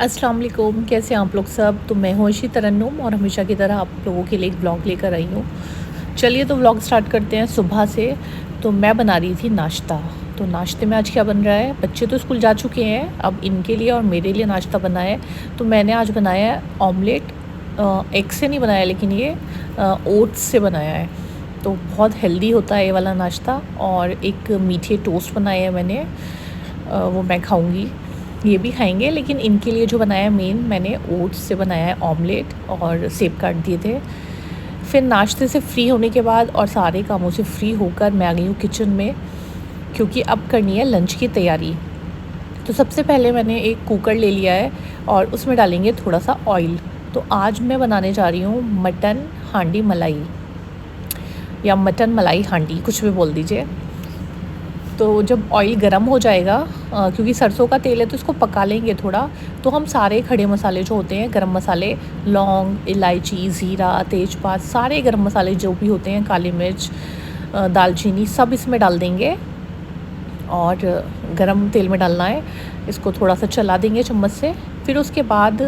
अस्सलाम वालेकुम, कैसे हैं आप लोग सब। तो मैं हूँ अर्शी तरन्नुम और हमेशा की तरह आप लोगों के लिए एक ब्लॉग लेकर आई हूँ। चलिए तो व्लॉग स्टार्ट करते हैं सुबह से। तो मैं बना रही थी नाश्ता। तो नाश्ते में आज क्या बन रहा है, बच्चे तो स्कूल जा चुके हैं, अब इनके लिए और मेरे लिए नाश्ता बना है। तो मैंने आज बनाया है ऑमलेट। एग से नहीं बनाया, लेकिन ये ओट्स से बनाया है। तो बहुत हेल्दी होता है ये वाला नाश्ता। और एक मीठे टोस्ट बनाए हैं मैंने, वो मैं खाऊंगी, ये भी खाएंगे। लेकिन इनके लिए जो बनाया है मेन, मैंने ओट्स से बनाया है ऑमलेट और सेब काट दिए थे। फिर नाश्ते से फ्री होने के बाद और सारे कामों से फ्री होकर मैं आ गई हूँ किचन में, क्योंकि अब करनी है लंच की तैयारी। तो सबसे पहले मैंने एक कुकर ले लिया है और उसमें डालेंगे थोड़ा सा ऑयल। तो आज मैं बनाने जा रही हूँ मटन हांडी मलाई, या मटन मलाई हांडी, कुछ भी बोल दीजिए। तो जब ऑयल गरम हो जाएगा, क्योंकि सरसों का तेल है तो इसको पका लेंगे थोड़ा। तो हम सारे खड़े मसाले जो होते हैं, गरम मसाले, लौंग, इलायची, ज़ीरा, तेज़पात, सारे गरम मसाले जो भी होते हैं, काली मिर्च, दालचीनी, सब इसमें डाल देंगे और गरम तेल में डालना है। इसको थोड़ा सा चला देंगे चम्मच से। फिर उसके बाद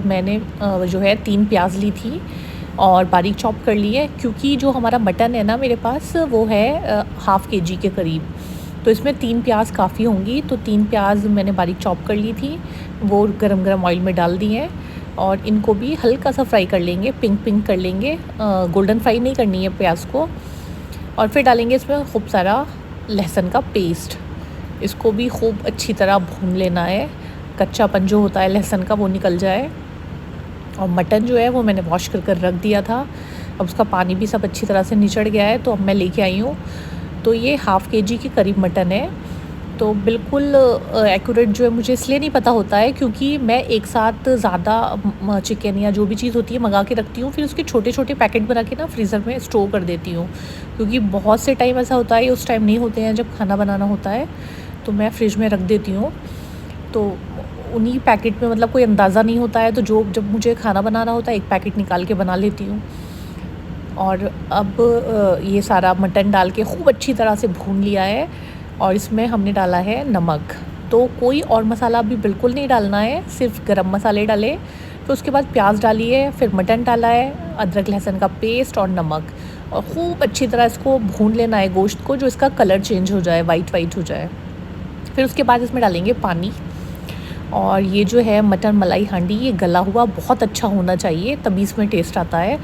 मैंने जो है 3 प्याज ली थी और बारीक चॉप कर ली है, क्योंकि जो हमारा मटन है ना मेरे पास, वो है हाफ़ केजी के करीब। तो इसमें 3 प्याज काफ़ी होंगी। तो 3 प्याज मैंने बारीक चॉप कर ली थी, वो गरम गरम ऑयल में डाल दी हैं। और इनको भी हल्का सा फ्राई कर लेंगे, पिंक पिंक कर लेंगे, गोल्डन फ्राई नहीं करनी है प्याज को। और फिर डालेंगे इसमें खूब सारा लहसुन का पेस्ट। इसको भी खूब अच्छी तरह भून लेना है, कच्चापन जो होता है लहसुन का वो निकल जाए। और मटन जो है वो मैंने वॉश कर कर रख दिया था, अब उसका पानी भी सब अच्छी तरह से निचड़ गया है। तो अब मैं लेके आई हूँ। तो ये हाफ़ केजी के करीब मटन है। तो बिल्कुल एक्यूरेट जो है मुझे इसलिए नहीं पता होता है, क्योंकि मैं एक साथ ज़्यादा चिकन या जो भी चीज़ होती है मंगा के रखती हूँ, फिर उसके छोटे छोटे पैकेट बना के ना फ्रीज़र में स्टोर कर देती हूँ। क्योंकि बहुत से टाइम ऐसा होता है, उस टाइम नहीं होते हैं जब खाना बनाना होता है, तो मैं फ्रिज में रख देती हूँ। तो उन्हीं पैकेट में मतलब कोई अंदाज़ा नहीं होता है, तो जो जब मुझे खाना बनाना होता है एक पैकेट निकाल के बना लेती हूँ। और अब ये सारा मटन डाल के खूब अच्छी तरह से भून लिया है। और इसमें हमने डाला है नमक। तो कोई और मसाला भी बिल्कुल नहीं डालना है, सिर्फ गरम मसाले डाले। फिर उसके बाद प्याज डाली है, फिर मटन डाला है, अदरक लहसुन का पेस्ट और नमक। और खूब अच्छी तरह इसको भून लेना है गोश्त को, जो इसका कलर चेंज हो जाए, वाइट वाइट हो जाए। फिर उसके बाद इसमें डालेंगे पानी। और ये जो है मटन मलाई हांडी, ये गला हुआ बहुत अच्छा होना चाहिए, तभी इसमें टेस्ट आता है।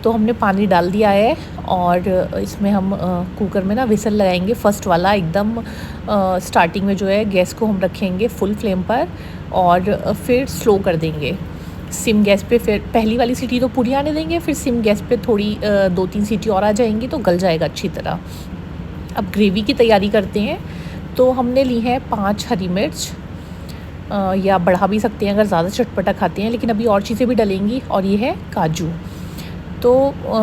तो हमने पानी डाल दिया है और इसमें हम कुकर में ना विसल लगाएंगे, फ़र्स्ट वाला एकदम स्टार्टिंग में जो है गैस को हम रखेंगे फुल फ्लेम पर और फिर स्लो कर देंगे सिम गैस पे। फिर पहली वाली सीटी तो पूरी आने देंगे, फिर सिम गैस पे थोड़ी 2-3 सीटी और आ जाएंगी तो गल जाएगा अच्छी तरह। अब ग्रेवी की तैयारी करते हैं। तो हमने ली है 5 हरी मिर्च, या बढ़ा भी सकते हैं अगर ज़्यादा चटपटा खाते हैं, लेकिन अभी और चीज़ें भी डलेंगी। और ये है काजू। तो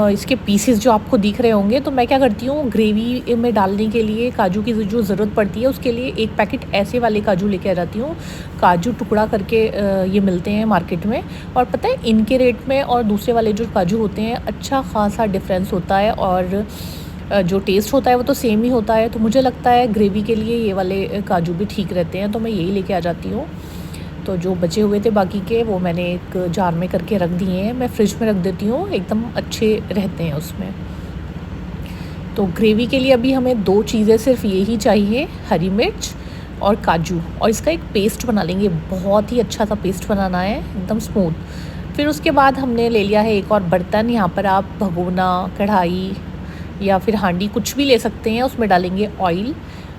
इसके पीसेस जो आपको दिख रहे होंगे, तो मैं क्या करती हूँ, ग्रेवी में डालने के लिए काजू की जो ज़रूरत पड़ती है उसके लिए एक पैकेट ऐसे वाले काजू लेके आ जाती हूँ। काजू टुकड़ा करके ये मिलते हैं मार्केट में। और पता है इनके रेट में और दूसरे वाले जो काजू होते हैं अच्छा ख़ासा डिफरेंस होता है, और जो टेस्ट होता है वो तो सेम ही होता है। तो मुझे लगता है ग्रेवी के लिए ये वाले काजू भी ठीक रहते हैं, तो मैं यही लेके आ जाती हूँ। तो जो बचे हुए थे बाकी के, वो मैंने एक जार में करके रख दिए हैं, मैं फ्रिज में रख देती हूँ, एकदम अच्छे रहते हैं उसमें। तो ग्रेवी के लिए अभी हमें 2 चीज़ें सिर्फ यही चाहिए, हरी मिर्च और काजू। और इसका एक पेस्ट बना लेंगे, बहुत ही अच्छा सा पेस्ट बनाना है, एकदम स्मूथ। फिर उसके बाद हमने ले लिया है एक और बर्तन, यहाँ पर आप भगोना, कढ़ाई या फिर हांडी कुछ भी ले सकते हैं। उसमें डालेंगे ऑयल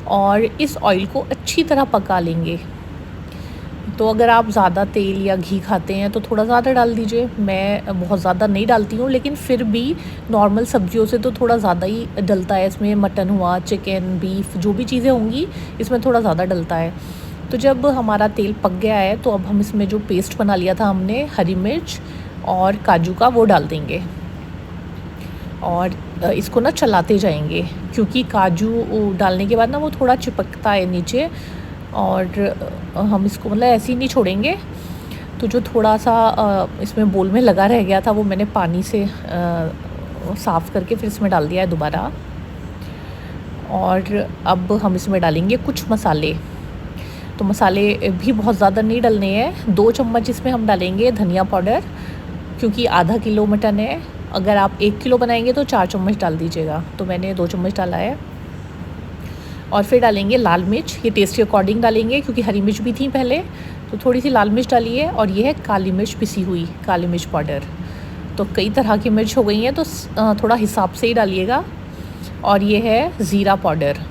और इस ऑयल को अच्छी तरह पका लेंगे। तो अगर आप ज़्यादा तेल या घी खाते हैं तो थोड़ा ज़्यादा डाल दीजिए, मैं बहुत ज़्यादा नहीं डालती हूँ, लेकिन फिर भी नॉर्मल सब्जियों से तो थोड़ा ज़्यादा ही डलता है इसमें। मटन हुआ, चिकन, बीफ, जो भी चीज़ें होंगी इसमें थोड़ा ज़्यादा डलता है। तो जब हमारा तेल पक गया है तो अब हम इसमें जो पेस्ट बना लिया था हमने हरी मिर्च और काजू का, वो डाल देंगे। और इसको ना चलाते जाएंगे, क्योंकि काजू डालने के बाद ना वो थोड़ा चिपकता है नीचे। और हम इसको मतलब ऐसे ही नहीं छोड़ेंगे। तो जो थोड़ा सा इसमें बोल में लगा रह गया था, वो मैंने पानी से साफ़ करके फिर इसमें डाल दिया है दोबारा। और अब हम इसमें डालेंगे कुछ मसाले। तो मसाले भी बहुत ज़्यादा नहीं डलने हैं। 2 चम्मच इसमें हम डालेंगे धनिया पाउडर, क्योंकि आधा किलो मटन है। अगर आप 1 किलो बनाएंगे तो 4 चम्मच डाल दीजिएगा, तो मैंने 2 चम्मच डाला है। और फिर डालेंगे लाल मिर्च, ये टेस्ट के अकॉर्डिंग डालेंगे क्योंकि हरी मिर्च भी थी पहले, तो थोड़ी सी लाल मिर्च डालिए। और ये है काली मिर्च, पिसी हुई काली मिर्च पाउडर। तो कई तरह की मिर्च हो गई हैं, तो थोड़ा हिसाब से ही डालिएगा। और ये है ज़ीरा पाउडर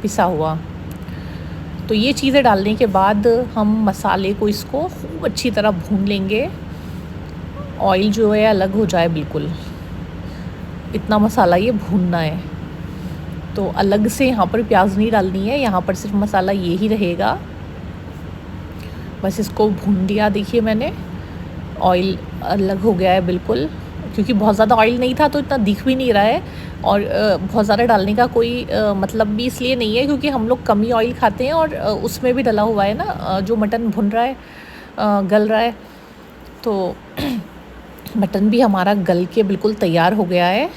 पिसा हुआ। तो ये चीज़ें डालने के बाद हम मसाले को इसको खूब अच्छी तरह भून लेंगे। ऑयल जो है अलग हो जाए बिल्कुल, इतना मसाला ये भूनना है। तो अलग से यहाँ पर प्याज नहीं डालनी है, यहाँ पर सिर्फ मसाला ये ही रहेगा। बस इसको भून दिया, देखिए मैंने ऑयल अलग हो गया है बिल्कुल, क्योंकि बहुत ज़्यादा ऑयल नहीं था तो इतना दिख भी नहीं रहा है। और बहुत ज़्यादा डालने का कोई मतलब भी इसलिए नहीं है क्योंकि हम लोग कम ही ऑयल खाते हैं, और उसमें भी डला हुआ है ना जो मटन भुन रहा है, गल रहा है। तो मटन भी हमारा गल के बिल्कुल तैयार हो गया है।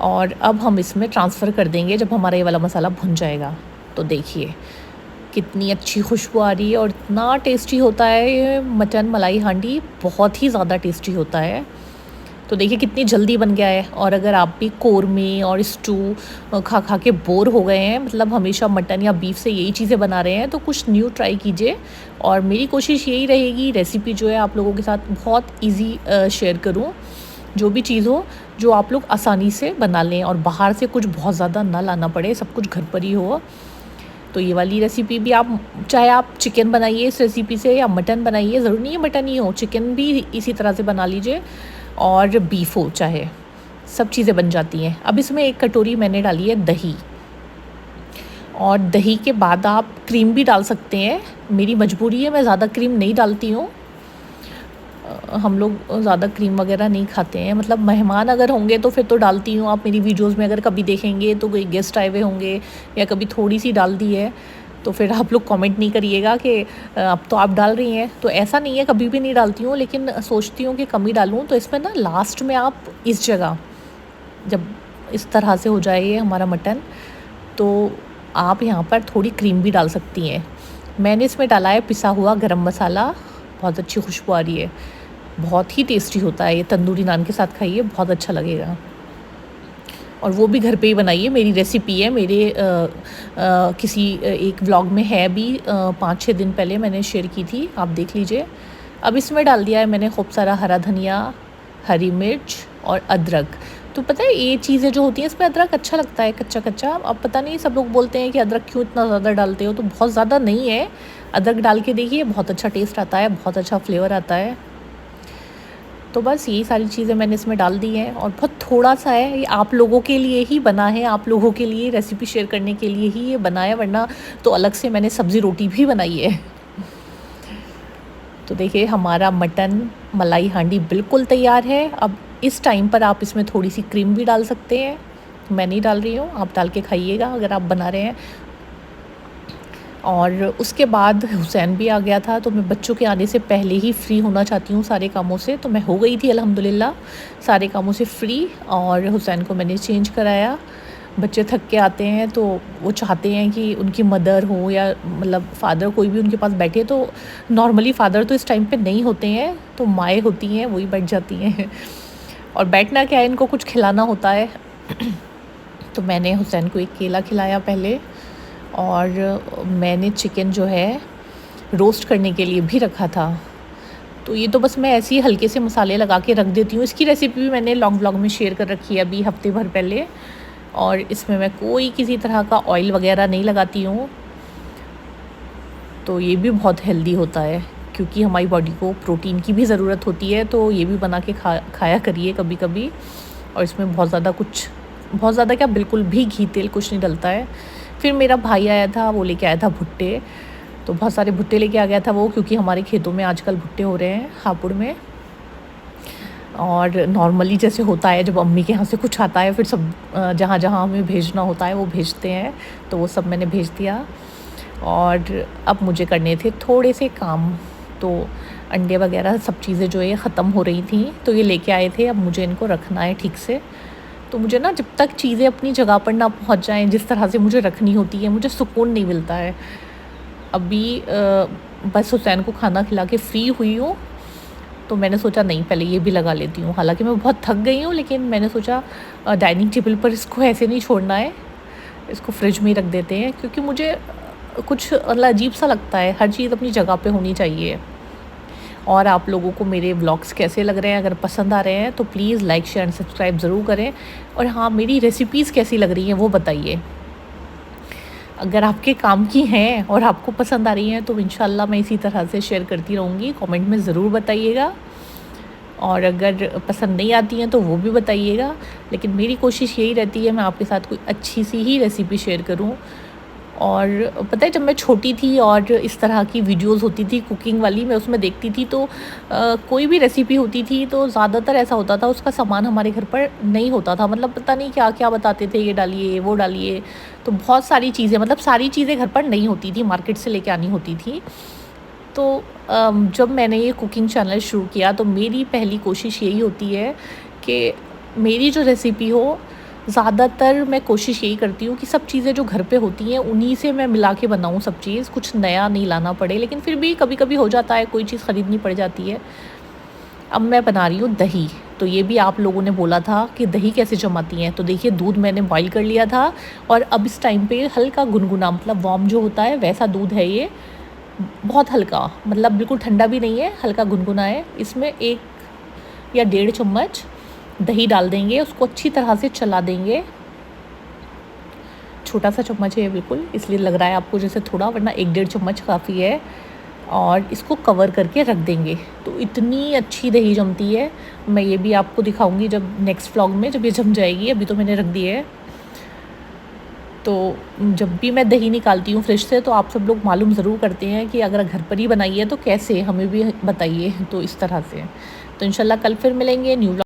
और अब हम इसमें ट्रांसफ़र कर देंगे जब हमारा ये वाला मसाला भुन जाएगा। तो देखिए कितनी अच्छी खुशबू आ रही है, और इतना टेस्टी होता है ये मटन मलाई हांडी, बहुत ही ज़्यादा टेस्टी होता है। तो देखिए कितनी जल्दी बन गया है। और अगर आप भी कोरमे और स्टू खा खा के बोर हो गए हैं, मतलब हमेशा मटन या बीफ से यही चीज़ें बना रहे हैं, तो कुछ न्यू ट्राई कीजिए। और मेरी कोशिश यही रहेगी रेसिपी जो है आप लोगों के साथ बहुत इजी शेयर करूं, जो भी चीज़ हो जो आप लोग आसानी से बना लें और बाहर से कुछ बहुत ज़्यादा ना लाना पड़े, सब कुछ घर पर ही हो। तो ये वाली रेसिपी भी आप चाहे आप चिकन बनाइए इस रेसिपी से, या मटन बनाइए, ज़रूरी नहीं है मटन ही हो, चिकन भी इसी तरह से बना लीजिए, और बीफ हो चाहे, सब चीज़ें बन जाती हैं। अब इसमें 1 कटोरी मैंने डाली है दही, और दही के बाद आप क्रीम भी डाल सकते हैं। मेरी मजबूरी है, मैं ज़्यादा क्रीम नहीं डालती हूँ। हम लोग ज़्यादा क्रीम वगैरह नहीं खाते हैं, मतलब मेहमान अगर होंगे तो फिर तो डालती हूँ। आप मेरी वीडियोस में अगर कभी देखेंगे तो कोई गेस्ट आए हुए होंगे या कभी थोड़ी सी डाल दी है, तो फिर आप लोग कमेंट नहीं करिएगा कि अब तो आप डाल रही हैं। तो ऐसा नहीं है, कभी भी नहीं डालती हूँ, लेकिन सोचती हूँ कि कम ही डालूँ। तो इसमें ना लास्ट में आप इस जगह जब इस तरह से हो जाए ये हमारा मटन, तो आप यहाँ पर थोड़ी क्रीम भी डाल सकती हैं। मैंने इसमें डाला है पिसा हुआ गरम मसाला, बहुत अच्छी खुशबू आ रही है, बहुत ही टेस्टी होता है ये। तंदूरी नान के साथ खाइए, बहुत अच्छा लगेगा। और वो भी घर पे ही बनाइए, मेरी रेसिपी है, मेरे किसी एक व्लॉग में है भी, 5-6 दिन पहले मैंने शेयर की थी, आप देख लीजिए। अब इसमें डाल दिया है मैंने खूब सारा हरा धनिया, हरी मिर्च और अदरक। तो पता है ये चीज़ें जो होती हैं इसमें अदरक अच्छा लगता है कच्चा कच्चा। अब पता नहीं, सब लोग बोलते हैं कि अदरक क्यों इतना ज़्यादा डालते हो, तो बहुत ज़्यादा नहीं है। अदरक डाल के देखिए, बहुत अच्छा टेस्ट आता है, बहुत अच्छा फ्लेवर आता है। तो बस यही सारी चीज़ें मैंने इसमें डाल दी हैं, और बहुत थोड़ा सा है, ये आप लोगों के लिए ही बना है, आप लोगों के लिए रेसिपी शेयर करने के लिए ही ये बना है, वरना तो अलग से मैंने सब्ज़ी रोटी भी बनाई है। तो देखिए हमारा मटन मलाई हांडी बिल्कुल तैयार है। अब इस टाइम पर आप इसमें थोड़ी सी क्रीम भी डाल सकते हैं, मैं नहीं डाल रही हूँ, आप डाल के खाइएगा अगर आप बना रहे हैं। और उसके बाद हुसैन भी आ गया था, तो मैं बच्चों के आने से पहले ही फ्री होना चाहती हूँ सारे कामों से। तो मैं हो गई थी अल्हम्दुलिल्लाह सारे कामों से फ्री, और हुसैन को मैंने चेंज कराया। बच्चे थक के आते हैं तो वो चाहते हैं कि उनकी मदर हो या मतलब फ़ादर कोई भी उनके पास बैठे। तो नॉर्मली फ़ादर तो इस टाइम पे नहीं होते हैं, तो माएँ होती हैं, वही बैठ जाती हैं। और बैठना क्या है, इनको कुछ खिलाना होता है। तो मैंने हुसैन को एक केला खिलाया पहले, और मैंने चिकन जो है रोस्ट करने के लिए भी रखा था। तो ये तो बस मैं ऐसे ही हल्के से मसाले लगा के रख देती हूँ। इसकी रेसिपी भी मैंने लॉन्ग व्लॉग में शेयर कर रखी है अभी हफ्ते भर पहले, और इसमें मैं कोई किसी तरह का ऑयल वगैरह नहीं लगाती हूँ। तो ये भी बहुत हेल्दी होता है, क्योंकि हमारी बॉडी को प्रोटीन की भी ज़रूरत होती है। तो ये भी बना के खाया करिए कभी कभी। और इसमें बहुत ज़्यादा क्या, बिल्कुल भी घी तेल कुछ नहीं डलता है। फिर मेरा भाई आया था, वो लेके आया था भुट्टे, तो बहुत सारे भुट्टे लेके आ गया था वो, क्योंकि हमारे खेतों में आजकल भुट्टे हो रहे हैं हापुड़ में। और नॉर्मली जैसे होता है, जब अम्मी के यहाँ से कुछ आता है फिर सब जहाँ जहाँ हमें भेजना होता है वो भेजते हैं, तो वो सब मैंने भेज दिया। और अब मुझे करने थे थोड़े से काम, तो अंडे वगैरह सब चीज़ें जो है ख़त्म हो रही थी, तो ये लेके आए थे। अब मुझे इनको रखना है ठीक से। तो मुझे ना जब तक चीज़ें अपनी जगह पर ना पहुंच जाएं जिस तरह से मुझे रखनी होती है, मुझे सुकून नहीं मिलता है। अभी बस हुसैन को खाना खिला के फ्री हुई हूँ, तो मैंने सोचा नहीं पहले ये भी लगा लेती हूँ। हालांकि मैं बहुत थक गई हूँ, लेकिन मैंने सोचा डाइनिंग टेबल पर इसको ऐसे नहीं छोड़ना है, इसको फ्रिज में ही रख देते हैं, क्योंकि मुझे कुछ अजीब सा लगता है, हर चीज़ अपनी जगह पे होनी चाहिए। और आप लोगों को मेरे व्लॉग्स कैसे लग रहे हैं, अगर पसंद आ रहे हैं तो please like share and subscribe ज़रूर करें। और हाँ, मेरी रेसिपीज़ कैसी लग रही हैं वो बताइए। अगर आपके काम की हैं और आपको पसंद आ रही हैं तो इंशाल्लाह मैं इसी तरह से शेयर करती रहूँगी। कमेंट में ज़रूर बताइएगा, और अगर पसंद नहीं आती हैं तो वो भी बताइएगा। लेकिन मेरी कोशिश यही रहती है मैं आपके साथ कोई अच्छी सी ही रेसिपी शेयर करूँ। और पता है, जब मैं छोटी थी और इस तरह की वीडियोस होती थी कुकिंग वाली, मैं उसमें देखती थी, तो कोई भी रेसिपी होती थी तो ज़्यादातर ऐसा होता था उसका सामान हमारे घर पर नहीं होता था। मतलब पता नहीं क्या क्या बताते थे, ये डालिए वो डालिए, तो बहुत सारी चीज़ें, मतलब सारी चीज़ें घर पर नहीं होती थी, मार्केट से लेके आनी होती थी। तो जब मैंने ये कुकिंग चैनल शुरू किया तो मेरी पहली कोशिश यही होती है कि मेरी जो रेसिपी हो, ज़्यादातर मैं कोशिश यही करती हूँ कि सब चीज़ें जो घर पे होती हैं उन्हीं से मैं मिला के बनाऊँ सब चीज़, कुछ नया नहीं लाना पड़े। लेकिन फिर भी कभी कभी हो जाता है, कोई चीज़ ख़रीदनी पड़ जाती है। अब मैं बना रही हूँ दही। तो ये भी आप लोगों ने बोला था कि दही कैसे जमाती हैं, तो देखिए दूध मैंने बॉईल कर लिया था, और अब इस टाइम पे हल्का गुनगुना, मतलब वार्म जो होता है वैसा दूध है ये, बहुत हल्का, मतलब बिल्कुल ठंडा भी नहीं है, हल्का गुनगुना है। इसमें 1 या 1.5 चम्मच दही डाल देंगे, उसको अच्छी तरह से चला देंगे। छोटा सा चम्मच है बिल्कुल, इसलिए लग रहा है आपको जैसे थोड़ा, वरना 1-1.5 चम्मच काफ़ी है। और इसको कवर करके रख देंगे, तो इतनी अच्छी दही जमती है। मैं ये भी आपको दिखाऊंगी जब नेक्स्ट व्लॉग में, जब ये जम जाएगी। अभी तो मैंने रख दी है। तो जब भी मैं दही निकालती हूँ फ्रिज से, तो आप सब लोग मालूम ज़रूर करते हैं कि अगर घर पर ही बनाई है तो कैसे, हमें भी बताइए। तो इस तरह से, तो इंशाल्लाह कल फिर मिलेंगे न्यू